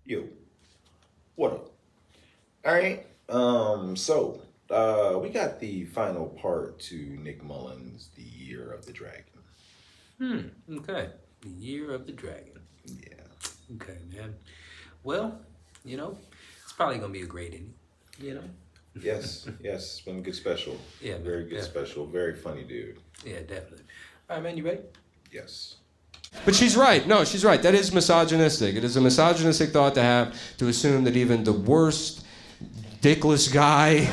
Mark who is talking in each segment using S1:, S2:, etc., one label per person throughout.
S1: Yo, what up? All right. We got the final part to Nick Mullen's The Year of the Dragon.
S2: Okay. The Year of the Dragon.
S1: Yeah.
S2: Okay, man. Well, it's probably gonna be a great ending.
S1: Yes, yes, it's been a good special.
S2: Yeah,
S1: Very good
S2: yeah.
S1: special. Very funny dude.
S2: Yeah, definitely. All right, man. You ready?
S1: Yes.
S3: But she's right. No, she's right. That is misogynistic. It is a misogynistic thought to have to assume that even the worst dickless guy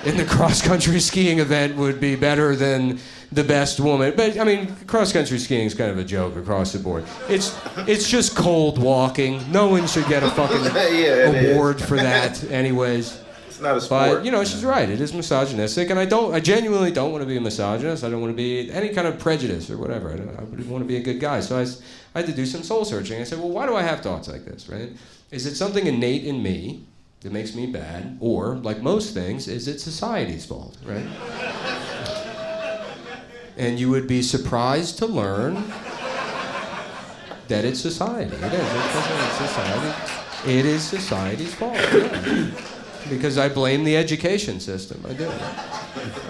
S3: in the cross-country skiing event would be better than the best woman. But, I mean, cross-country skiing is kind of a joke across the board. It's just cold walking. No one should get a fucking award for that anyways.
S1: It's not a sport.
S3: But, she's right. It is misogynistic, and I genuinely don't want to be a misogynist. I don't want to be any kind of prejudice or whatever. I want to be a good guy. So I had to do some soul searching. I said, well, why do I have thoughts like this, right? Is it something innate in me that makes me bad? Or, like most things, is it society's fault, right? And you would be surprised to learn that it's society. It is. It's society. It is society's fault. Yeah. Because I blame the education system. I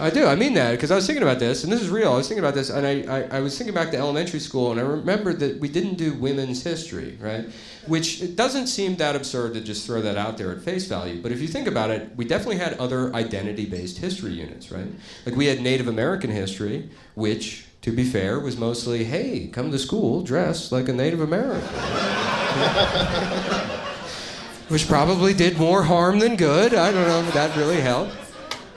S3: do. I mean that because I was thinking about this, and this is real. I was thinking about this, and I was thinking back to elementary school, and I remembered that we didn't do women's history, right? Which it doesn't seem that absurd to just throw that out there at face value. But if you think about it, we definitely had other identity-based history units, right? Like we had Native American history, which, to be fair, was mostly, hey, come to school dressed like a Native American. Which probably did more harm than good. I don't know if that really helped.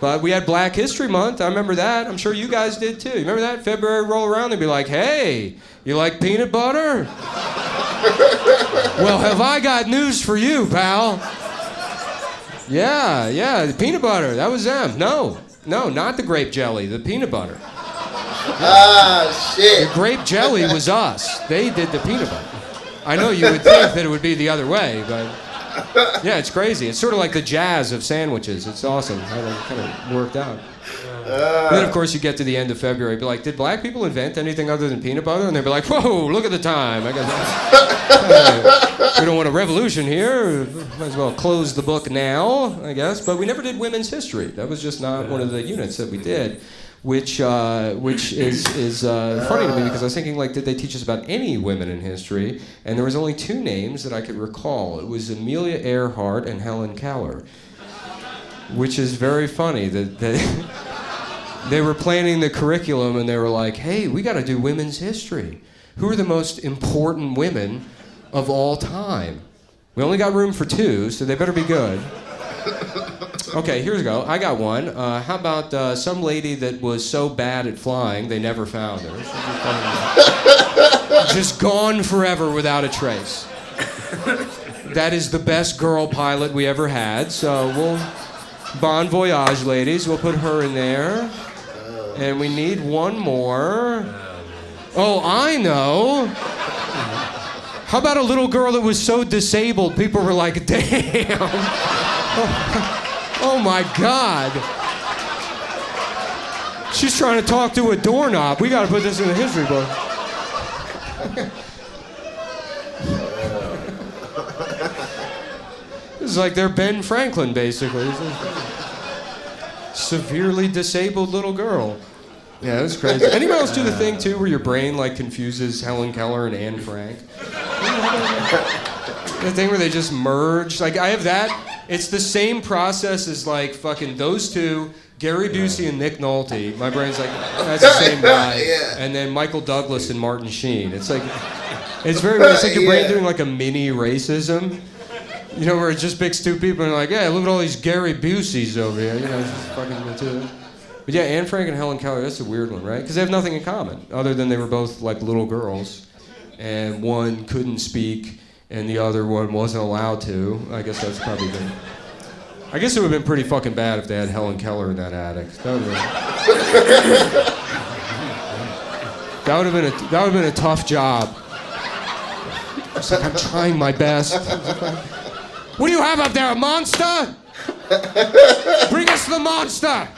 S3: But we had Black History Month. I remember that. I'm sure you guys did too. You remember that? February roll around, they'd be like, hey, you like peanut butter? Well, have I got news for you, pal? Yeah, the peanut butter. That was them. No, not the grape jelly, the peanut butter.
S1: Shit.
S3: The grape jelly was us. They did the peanut butter. I know you would think that it would be the other way, but... Yeah, it's crazy. It's sort of like the jazz of sandwiches. It's awesome how that kind of worked out. And then, of course, you get to the end of February, be like, did black people invent anything other than peanut butter? And they'd be like, whoa, look at the time. We don't want a revolution here. Might as well close the book now, I guess. But we never did women's history. That was just not one of the units that we did. Which is funny to me because I was thinking, like, did they teach us about any women in history? And there was only two names that I could recall. It was Amelia Earhart and Helen Keller, which is very funny that they were planning the curriculum and they were like, hey, we got to do women's history. Who are the most important women of all time? We only got room for two, so they better be good. Okay, here we go. I got one. How about some lady that was so bad at flying they never found her? Just gone forever without a trace. That is the best girl pilot we ever had. So we'll bon voyage, ladies. We'll put her in there. And we need one more. Oh, I know. How about a little girl that was so disabled people were like, damn. Oh my God. She's trying to talk to a doorknob. We gotta put this in the history book. This is like their Ben Franklin, basically. Severely disabled little girl. Yeah, that's crazy. Anybody else do the thing too where your brain like confuses Helen Keller and Anne Frank? The thing where they just merge. Like I have that. It's the same process as like fucking those two, Gary Busey and Nick Nolte. My brain's like, that's the same guy.
S1: Yeah.
S3: And then Michael Douglas and Martin Sheen. It's like, it's very weird. It's like your brain doing like a mini racism. You know, where it just picks two people and like, hey, look at all these Gary Buseys over here. You know, it's just fucking the two. But yeah, Anne Frank and Helen Keller, that's a weird one, right? Because they have nothing in common other than they were both like little girls. And one couldn't speak and the other one wasn't allowed to. I guess that's probably been... I guess it would have been pretty fucking bad if they had Helen Keller in that attic. That would have been a tough job. It's like, I'm trying my best. What do you have up there, a monster? Bring us the monster!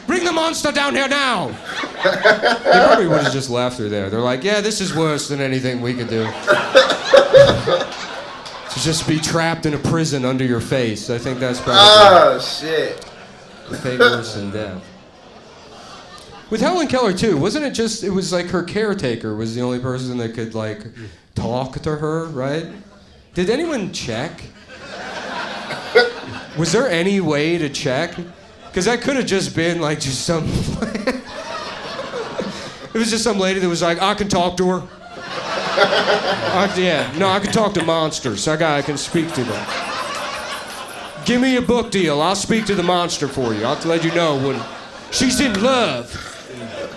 S3: Bring the monster down here now! They probably would have just left her there. They're like, yeah, this is worse than anything we could do. To just be trapped in a prison under your face. I think that's probably
S4: Oh, shit.
S3: fate worse than death. With Helen Keller, too, wasn't it just, it was like her caretaker was the only person that could, like, talk to her, right? Did anyone check? Was there any way to check? Because that could have just been, like, just some... It was just some lady that was like, I can talk to her. I can talk to monsters. I can speak to them. Give me a book deal. I'll speak to the monster for you. I'll let you know when she's in love.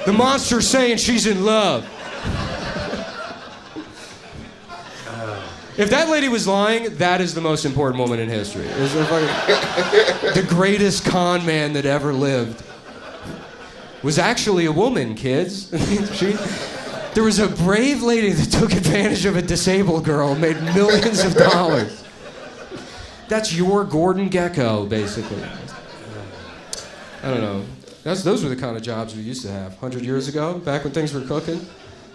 S3: The monster's saying she's in love. If that lady was lying, that is the most important moment in history. It's the greatest con man that ever lived was actually a woman, kids. There was a brave lady that took advantage of a disabled girl and made millions of dollars. That's your Gordon Gekko, basically. I don't know. Those were the kind of jobs we used to have 100 years ago, back when things were cooking.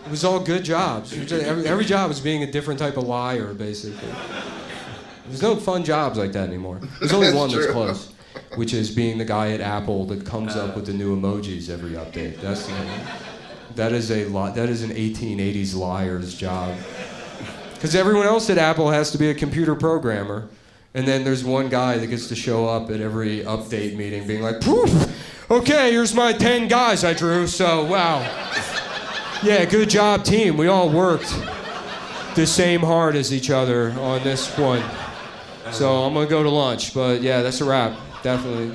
S3: It was all good jobs. Every job was being a different type of liar, basically. There's no fun jobs like that anymore. There's only one that's close, which is being the guy at Apple that comes up with the new emojis every update. That is an 1880s liar's job. Because everyone else at Apple has to be a computer programmer, and then there's one guy that gets to show up at every update meeting being like, poof, okay, here's my 10 guys I drew, so wow. Yeah, good job, team. We all worked the same hard as each other on this one. So I'm gonna go to lunch, but yeah, that's a wrap, definitely.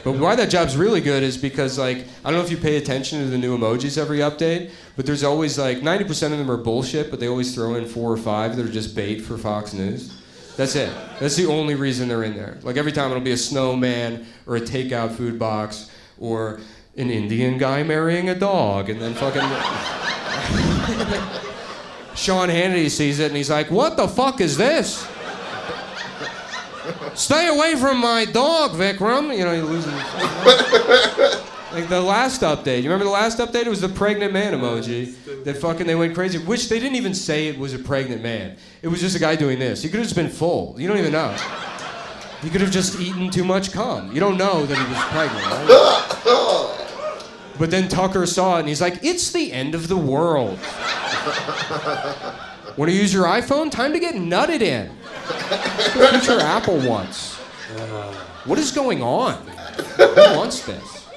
S3: But why that job's really good is because, like, I don't know if you pay attention to the new emojis every update, but there's always, like, 90% of them are bullshit, but they always throw in 4 or 5 that are just bait for Fox News. That's it. That's the only reason they're in there. Like, every time it'll be a snowman or a takeout food box or an Indian guy marrying a dog, and then fucking... Sean Hannity sees it and he's like, what the fuck is this? Stay away from my dog, Vikram. You know, he loses. Like the last update. You remember the last update? It was the pregnant man emoji that fucking they went crazy. Which they didn't even say it was a pregnant man. It was just a guy doing this. He could have just been full. You don't even know. He could have just eaten too much cum. You don't know that he was pregnant, right? But then Tucker saw it and he's like, it's the end of the world. Want to use your iPhone? Time to get nutted in. The future Apple wants. What is going on? Who wants this?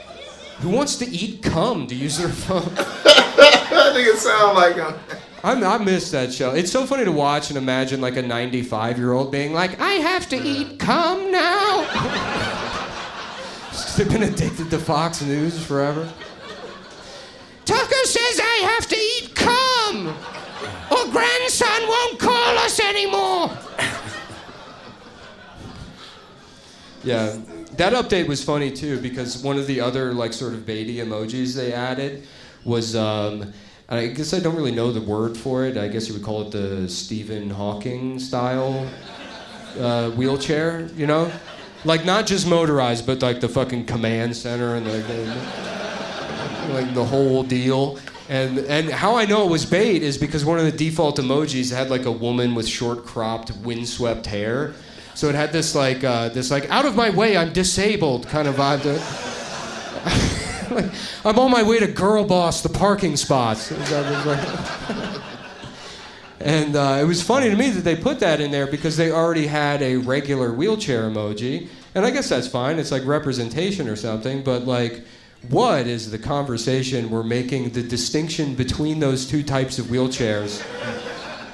S3: Who wants to eat cum to use their phone?
S4: I think it sounds like him.
S3: I miss that show. It's so funny to watch and imagine like a 95-year-old being like, I have to eat cum now. They've been addicted to Fox News forever. Tucker says I have to eat cum, or grandson won't call us anymore. Yeah, that update was funny too because one of the other like sort of baity emojis they added was, I guess I don't really know the word for it. I guess you would call it the Stephen Hawking style wheelchair, you know? Like not just motorized, but like the fucking command center and like the whole deal. And how I know it was bait is because one of the default emojis had like a woman with short cropped windswept hair. So it had this like out of my way, I'm disabled kind of vibe to it. Like, I'm on my way to Girl Boss, the parking spots. And it was funny to me that they put that in there because they already had a regular wheelchair emoji. And I guess that's fine. It's like representation or something. But like, what is the conversation we're making? The distinction between those two types of wheelchairs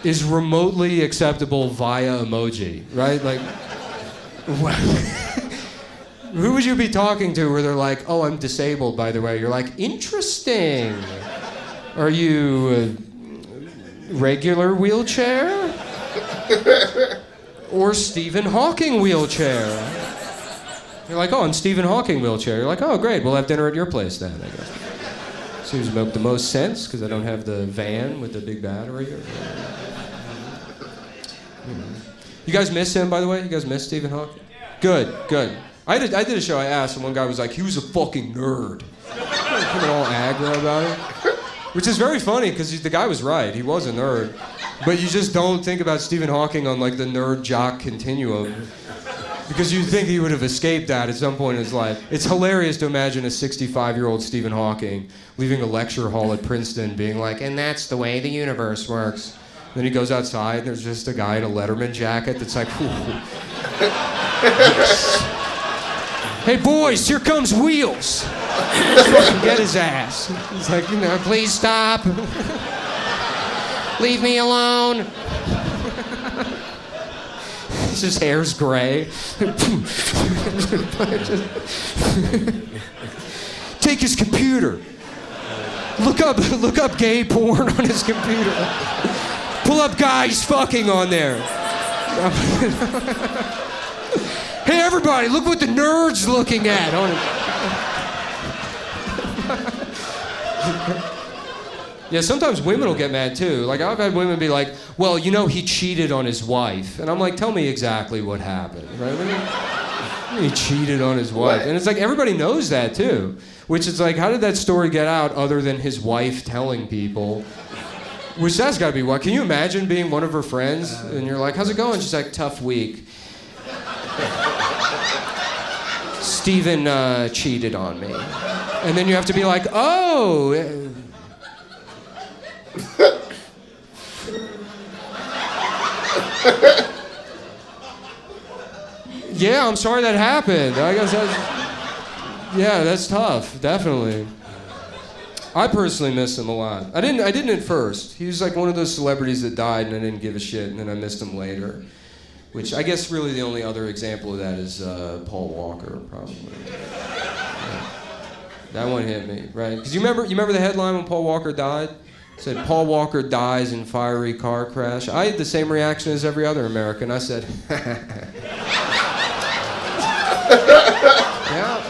S3: is remotely acceptable via emoji, right? Like, who would you be talking to where they're like, oh, I'm disabled, by the way? You're like, interesting. Are you regular wheelchair? Or Stephen Hawking wheelchair? You're like, oh, I'm Stephen Hawking wheelchair. You're like, oh, great, we'll have dinner at your place then, I guess. Seems to make the most sense because I don't have the van with the big battery. You guys miss him, by the way? You guys miss Stephen Hawking? Good. I did a show, I asked, and one guy was like, he was a fucking nerd. Coming all aggro about it. Which is very funny, because the guy was right. He was a nerd. But you just don't think about Stephen Hawking on, like, the nerd-jock continuum. Because you'd think he would have escaped that at some point in his life. It's hilarious to imagine a 65-year-old Stephen Hawking leaving a lecture hall at Princeton being like, and that's the way the universe works. Then he goes outside and there's just a guy in a Letterman jacket that's like, hey boys, here comes Wheels. Let's fucking get his ass. He's like, please stop. Leave me alone. His hair's gray. Take his computer. Look up gay porn on his computer. Pull up guys fucking on there. Hey everybody, look what the nerd's looking at on it. Yeah, sometimes women will get mad too. Like, I've had women be like, well, he cheated on his wife. And I'm like, tell me exactly what happened, right? He cheated on his wife.
S4: What?
S3: And it's like, everybody knows that too. Which is like, how did that story get out other than his wife telling people? Which that's gotta be what. Can you imagine being one of her friends and you're like, how's it going? She's like, tough week. Steven cheated on me. And then you have to be like, oh. Yeah, I'm sorry that happened. I guess that's tough, definitely. I personally miss him a lot. I didn't at first. He was like one of those celebrities that died and I didn't give a shit, and then I missed him later. Which I guess really the only other example of that is Paul Walker, probably. Yeah. That one hit me, right? Because you remember the headline when Paul Walker died? It said, Paul Walker dies in fiery car crash. I had the same reaction as every other American. I said, yeah,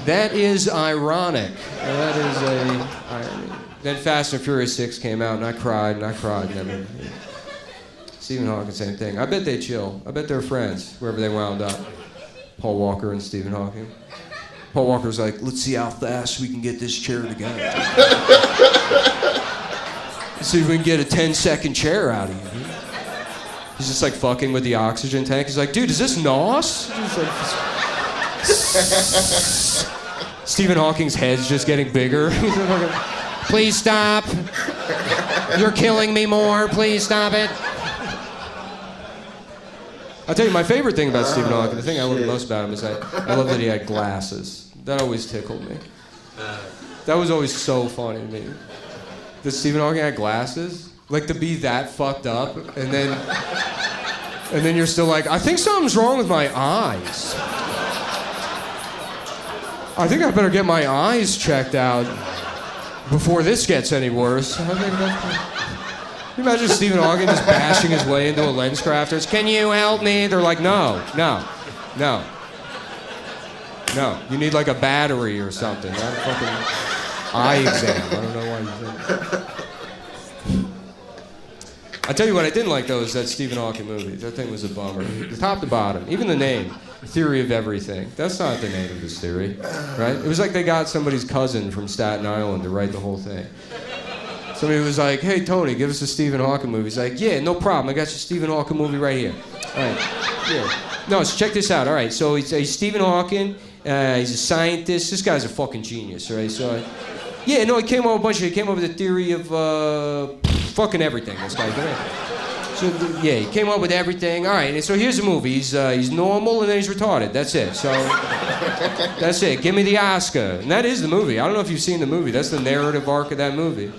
S3: that is ironic. That is a irony. Then Fast and Furious 6 came out, and I cried. Never. Stephen Hawking, same thing. I bet they chill. I bet they're friends, wherever they wound up. Paul Walker and Stephen Hawking. Paul Walker's like, let's see how fast we can get this chair together. Let's see if we can get a 10-second chair out of you. Dude. He's just like fucking with the oxygen tank. He's like, dude, is this NOS? Stephen Hawking's head's just getting bigger. Please stop. You're killing me more. Please stop it. I'll tell you, my favorite thing about Stephen Hawking, the thing I love the most about him is I love that he had glasses. That always tickled me. That was always so funny to me. That Stephen Hawking had glasses? Like, to be that fucked up, and then you're still like, I think something's wrong with my eyes. I think I better get my eyes checked out before this gets any worse. Can you imagine Stephen Hawking just bashing his way into a lens crafters? Can you help me? They're like, no. You need like a battery or something. Not a fucking eye exam. I don't know why you think. I tell you what I didn't like though is that Stephen Hawking movie. That thing was a bummer. The top to bottom. Even the name. Theory of Everything. That's not the name of his theory. Right? It was like they got somebody's cousin from Staten Island to write the whole thing. Somebody was like, hey, Tony, give us a Stephen Hawking movie. He's like, yeah, no problem. I got your Stephen Hawking movie right here. All right. Yeah. No, so check this out. All right. So he's Stephen Hawking. He's a scientist. This guy's a fucking genius, right? So, he came up with the theory of fucking everything. This guy did. So, he came up with everything. All right. And so here's the movie. He's normal and then he's retarded. That's it. So, that's it. Give me the Oscar. And that is the movie. I don't know if you've seen the movie. That's the narrative arc of that movie.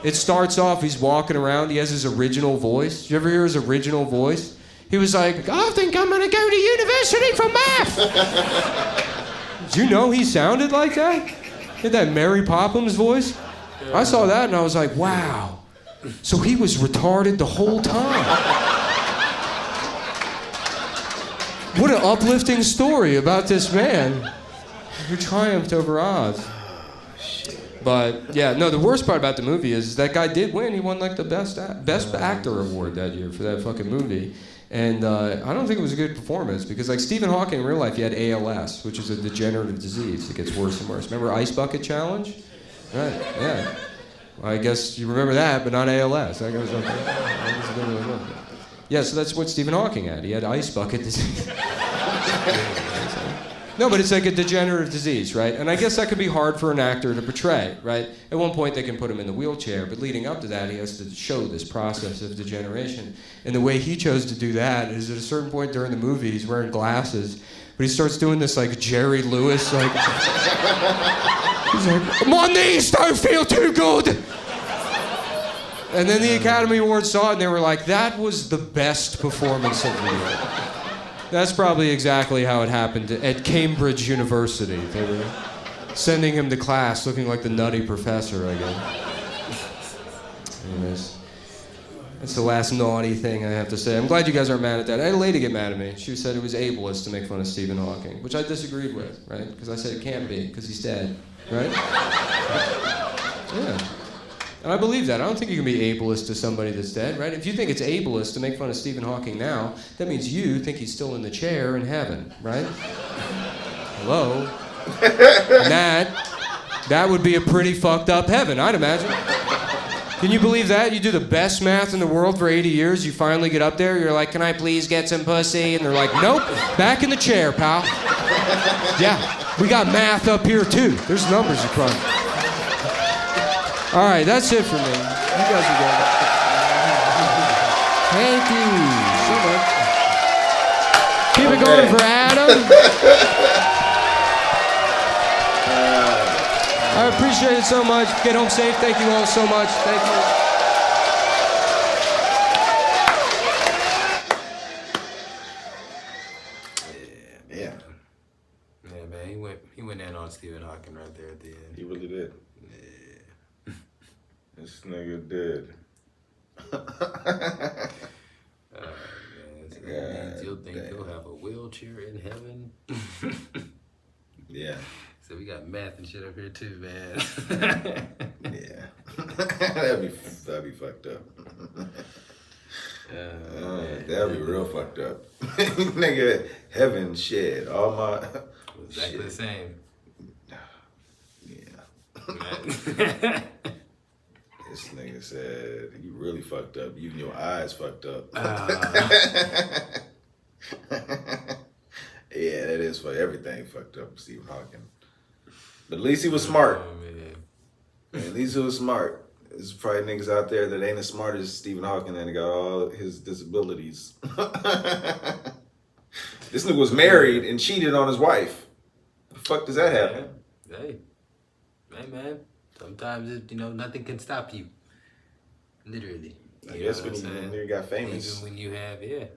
S3: It starts off, he's walking around, he has his original voice. Did you ever hear his original voice? He was like, I think I'm gonna go to university for math. Did you know he sounded like that? He had that Mary Poppins voice. I saw that and I was like, wow. So he was retarded the whole time. What an uplifting story about this man who triumphed over odds. But yeah, no. The worst part about the movie is that guy did win. He won like the best actor award that year for that fucking movie. And I don't think it was a good performance because like Stephen Hawking in real life, he had ALS, which is a degenerative disease. It gets worse and worse. Remember Ice Bucket Challenge? Right. Yeah. Well, I guess you remember that, but not ALS. That goes okay. Yeah. So that's what Stephen Hawking had. He had ice bucket disease. No, but it's like a degenerative disease, right? And I guess that could be hard for an actor to portray, right? At one point they can put him in the wheelchair, but leading up to that he has to show this process of degeneration. And the way he chose to do that is at a certain point during the movie he's wearing glasses, but he starts doing this like Jerry Lewis, like he's like, my knees don't feel too good. And then the Academy Awards saw it and they were like, that was the best performance of the year. That's probably exactly how it happened at Cambridge University. They were sending him to class looking like the nutty professor, I guess. Anyways, that's the last naughty thing I have to say. I'm glad you guys aren't mad at that. I had a lady get mad at me. She said it was ableist to make fun of Stephen Hawking, which I disagreed with, right? Because I said it can't be, because he's dead, right? Yeah. And I believe that. I don't think you can be ableist to somebody that's dead, right? If you think it's ableist to make fun of Stephen Hawking now, that means you think he's still in the chair in heaven, right? Hello? And that would be a pretty fucked up heaven, I'd imagine. Can you believe that? You do the best math in the world for 80 years, you finally get up there, you're like, can I please get some pussy? And they're like, nope, back in the chair, pal. Yeah, we got math up here too. There's numbers in front. All right, that's it for me. You guys are good. Thank you so much. Keep it going for Adam. I appreciate it so much. Get home safe. Thank you all so much. Thank you.
S1: Yeah.
S2: Yeah, man, he went in on Stephen Hawking right there at the end.
S1: He really did.
S2: Yeah.
S1: This nigga did.
S2: Man, so that
S1: Yeah,
S2: means you'll think
S1: damn.
S2: you'll have a wheelchair in heaven.
S1: Yeah.
S2: So we got math and shit up here too, man.
S1: Yeah. that'd be fucked up. That'd be real fucked up. Nigga, heaven shit. All my
S2: Exactly the same.
S1: Yeah. This nigga said you really fucked up. Even your eyes fucked up. Yeah, that is for everything fucked up with Stephen Hawking. But at least he was smart.
S2: Oh, man.
S1: At least he was smart. There's probably niggas out there that ain't as smart as Stephen Hawking and got all his disabilities. This nigga was married and cheated on his wife. The fuck does that happen?
S2: Hey, man. Sometimes nothing can stop you. Literally.
S1: I guess when you got famous.
S2: Even when you have, yeah.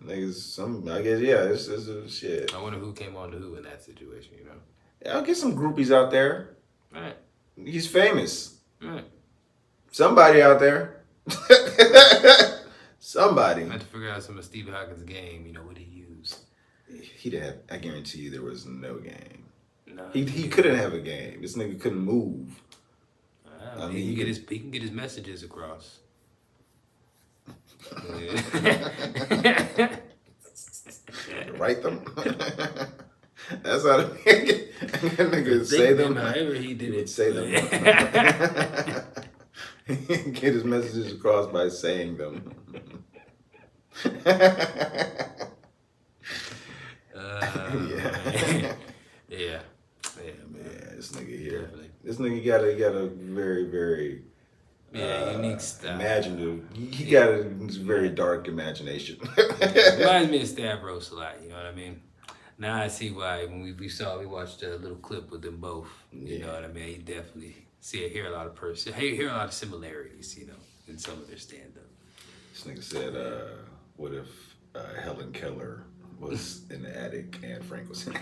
S1: Niggas, I guess, yeah, this is a shit.
S2: I wonder who came on to who in that situation,
S1: Yeah, I'll get some groupies out there.
S2: Right.
S1: He's famous.
S2: Right.
S1: Somebody out there. Somebody.
S2: I had to figure out some of Steve Hawkins' game, what he used.
S1: He didn't have, I guarantee you there was no game.
S2: No,
S1: He couldn't have a game. This nigga couldn't move.
S2: I mean, he can get his messages across.
S1: Write them. That's how the nigga say them.
S2: However he did it.
S1: Say them. Get his messages across by saying them.
S2: Yeah, man.
S1: Yeah, this nigga here.
S2: Definitely.
S1: This nigga got a very, very
S2: unique style.
S1: Imaginative. He got a very dark imagination.
S2: Reminds me of Stavros a lot, you know what I mean? Now I see why when we watched a little clip with them both. You know what I mean? You definitely hear a lot of similarities, in some of their stand up.
S1: This nigga said, what if Helen Keller was in the attic and Frank was in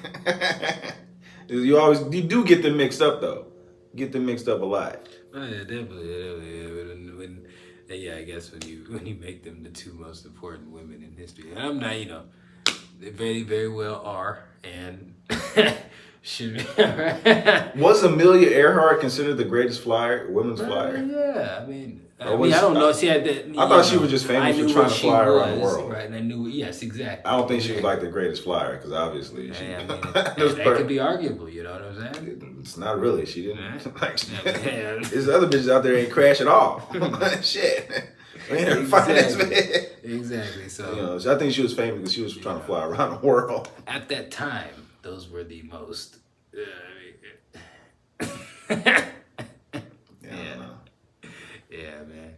S1: You do get them mixed up though. Get them mixed up a lot.
S2: Oh, yeah, definitely. When I guess when you make them the two most important women in history. And I'm not, They very, very well are, and should be alright.
S1: Was Amelia Earhart considered the greatest flyer, women's flyer?
S2: Yeah, I mean,
S1: Or was-
S2: I don't know. She had that.
S1: I thought she was just famous for trying to fly around the world.
S2: Right, and I knew. Yes, exactly.
S1: I don't think she was like the greatest flyer because obviously she.
S2: Yeah, I mean,
S1: was
S2: that could be arguable. You know what I'm saying?
S1: It's not really. She didn't.
S2: Yeah.
S1: Like,
S2: Yeah.
S1: there's other bitches out there ain't crash at all. Shit. We ain't never find this bitch.
S2: Exactly. So
S1: You know, so I think she was famous because she was trying to fly around the world.
S2: at that time, those were the most.
S1: Yeah, I don't know.
S2: Yeah, man.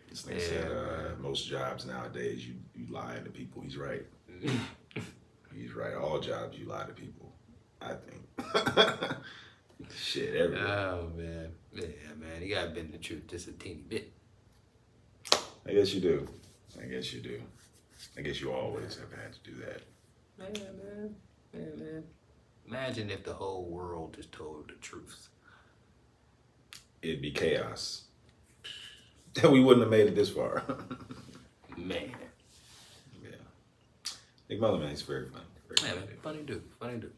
S1: This nigga said most jobs nowadays you lie to people. He's right. He's right. All jobs you lie to people. I think. Shit, everywhere.
S2: Oh man, yeah, man. You gotta bend the truth just a teeny bit.
S1: I guess you do. I guess you do. I guess you always have had to do that.
S2: Man. Imagine if the whole world just told the truth.
S1: It'd be chaos. We wouldn't have made it this far.
S2: Man.
S1: Yeah. Nick Mullen, man, he's very funny. Very
S2: Yeah, man. Funny dude.